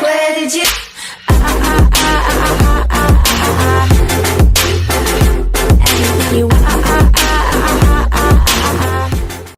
Where did you?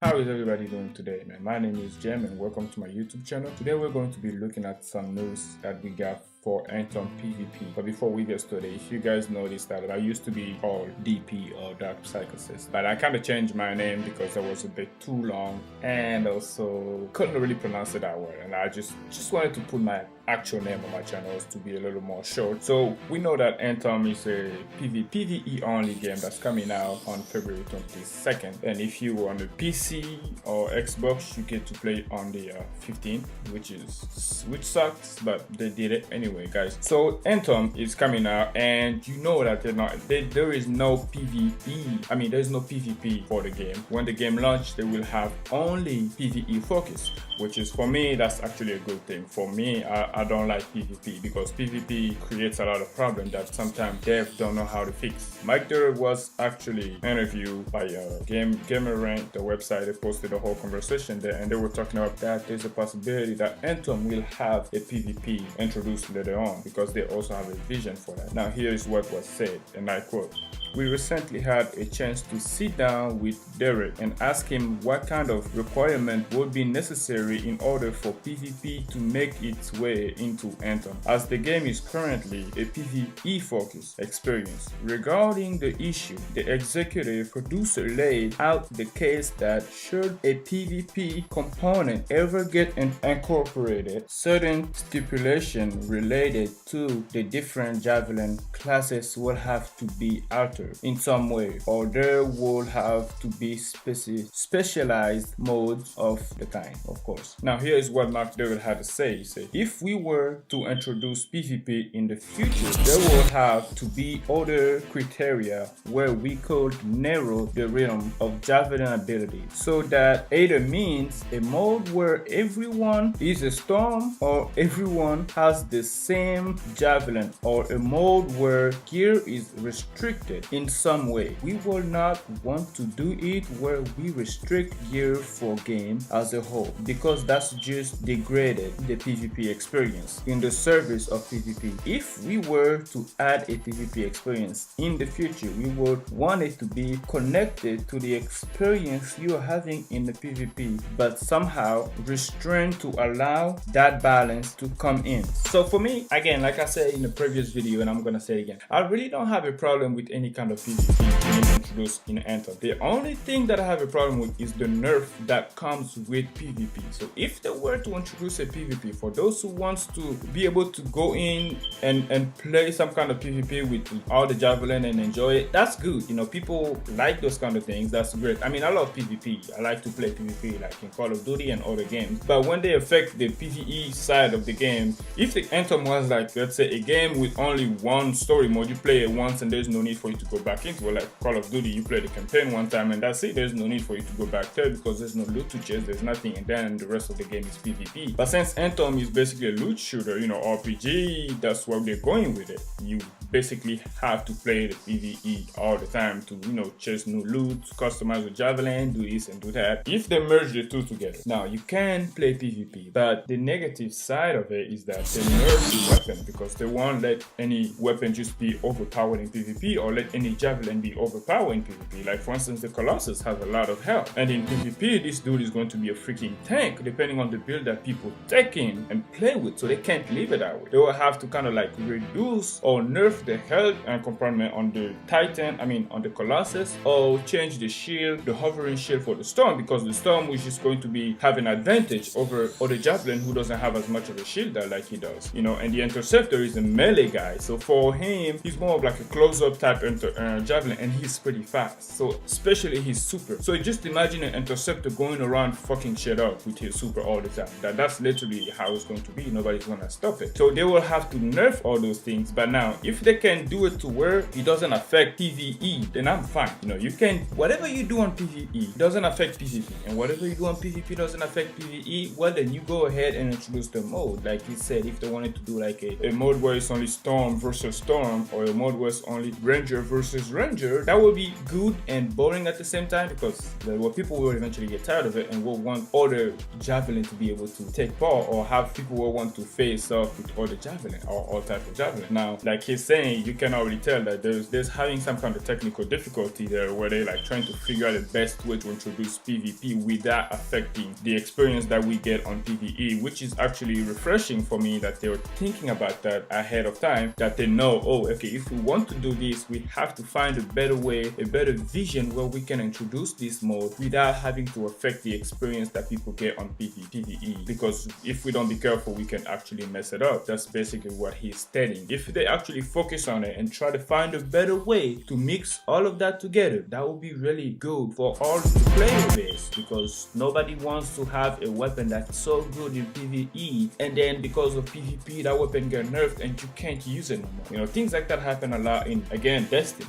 How is everybody doing today, man? My name is Jem and welcome to my YouTube channel. Today we're going to be looking at some news that we got for Anthem PvP. But before we get started, if you guys noticed that I used to be called DP or dark-psychosis, but I kind of changed my name because it was a bit too long and also couldn't really pronounce it that well, and I just wanted to put my actual name on my channel to be a little more short. So we know that Anthem is a PvE only game that's coming out on February 22nd, and if you were on the PC or Xbox, you get to play on the 15th, which sucks, but they did it anyway, guys. So Anthem is coming out, and you know that there is no PvE. I mean, there's no PvP for the game. When the game launched, they will have only PvE focus, which is, for me, that's actually a good thing. For me, I don't like PvP because PvP creates a lot of problems that sometimes devs don't know how to fix. Mike Durr was actually interviewed by Gamerant, the website. They posted a whole conversation there, and they were talking about that there's a possibility that Anthem will have a PvP introduced later on because they also have a vision for that. Now, here is what was said, and I quote: "We recently had a chance to sit down with Derek and ask him what kind of requirement would be necessary in order for PvP to make its way into Anthem, as the game is currently a PvE-focused experience. Regarding the issue, the executive producer laid out the case that should a PvP component ever get incorporated, certain stipulations related to the different javelin classes will have to be altered in some way, or there will have to be specialized modes of the kind, of course." Now, here is what Mark Devil had to say. He said, "If we were to introduce PvP in the future, there will have to be other criteria where we could narrow the realm of javelin ability, so that either means a mode where everyone is a storm or everyone has the same javelin, or a mode where gear is restricted in some way. We will not want to do it where we restrict gear for game as a whole, because that's just degraded the PvP experience in the service of PvP. If we were to add a PvP experience in the future, we would want it to be connected to the experience you are having in the PvP, but somehow restrained to allow that balance to come in." So for me, again, like I said in the previous video, and I'm gonna say it again, I really don't have a problem with any kind of PvP being introduced in Anthem. The only thing that I have a problem with is the nerf that comes with PvP. So if they were to introduce a PvP for those who wants to be able to go in and play some kind of PvP with all the javelin and enjoy it, that's good. You know, people like those kind of things. That's great. I mean, I love PvP. I like to play PvP like in Call of Duty and other games. But when they affect the PvE side of the game, if the Anthem was like, let's say, a game with only one story mode, you play it once and there's no need for you to go back into it. Like Call of Duty, you play the campaign one time and that's it. There's no need for you to go back there because there's no loot to chase, there's nothing, and then the rest of the game is PvP. But since Anthem is basically a loot shooter, you know, RPG, that's where they're going with it. You basically have to play the PvE all the time to, you know, chase new loot, customize your javelin, do this and do that. If they merge the two together, now you can play PvP, but the negative side of it is that they nerf the weapon because they won't let any weapon just be overpowered in PvP or let any javelin be overpowered in PvP. Like, for instance, the Colossus has a lot of health, and in PvP, this dude is going to be a freaking tank depending on the build that people take in and play with, so they can't leave it that way. They will have to kind of like reduce or nerf the health and compartment on the Titan, on the Colossus, or change the shield, the hovering shield for the Storm, because the Storm is just going to be have an advantage over the Javelin who doesn't have as much of a shield that like he does, you know. And the Interceptor is a melee guy, so for him, he's more of like a close-up type Javelin, and he's pretty fast. So especially his super. So just imagine an Interceptor going around fucking shit up with his super all the time. That's literally how it's going to be. Nobody's gonna stop it. So they will have to nerf all those things. But now, if they can do it to where it doesn't affect PvE, then I'm fine. You know, you can, whatever you do on PvE doesn't affect PvP, and whatever you do on PvP doesn't affect PvE, well then you go ahead and introduce the mode. Like he said, if they wanted to do like a mode where it's only Storm versus Storm, or a mode where it's only Ranger versus Ranger, that that will be good and boring at the same time, because there were people who will eventually get tired of it and will want other javelin to be able to take part, or have people who want to face off with other javelin or all type of javelin. Now, like he's saying, you can already tell that there's having some kind of technical difficulty there, where they're like trying to figure out the best way to introduce PvP without affecting the experience that we get on PvE, which is actually refreshing for me that they were thinking about that ahead of time, that they know, oh, okay, if we want to do this, we have to find a better way, a better vision where we can introduce this mode without having to affect the experience that people get on PvE, because if we don't be careful, we can actually mess it up. That's basically what he's stating. If they actually focus on it and try to find a better way to mix all of that together, that would be really good for all the player base, because nobody wants to have a weapon that's so good in PvE and then because of PvP that weapon get nerfed and you can't use it no more. You know, things like that happen a lot in, again, Destiny.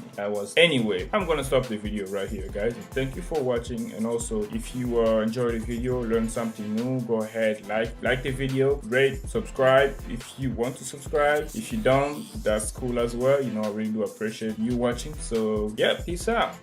Anyway, I'm gonna stop the video right here, guys, and thank you for watching. And also, if you enjoyed the video, learn something new, go ahead, like the video, rate, subscribe if you want to subscribe. If you don't, that's cool as well. You know, I really do appreciate you watching. So yeah, peace out.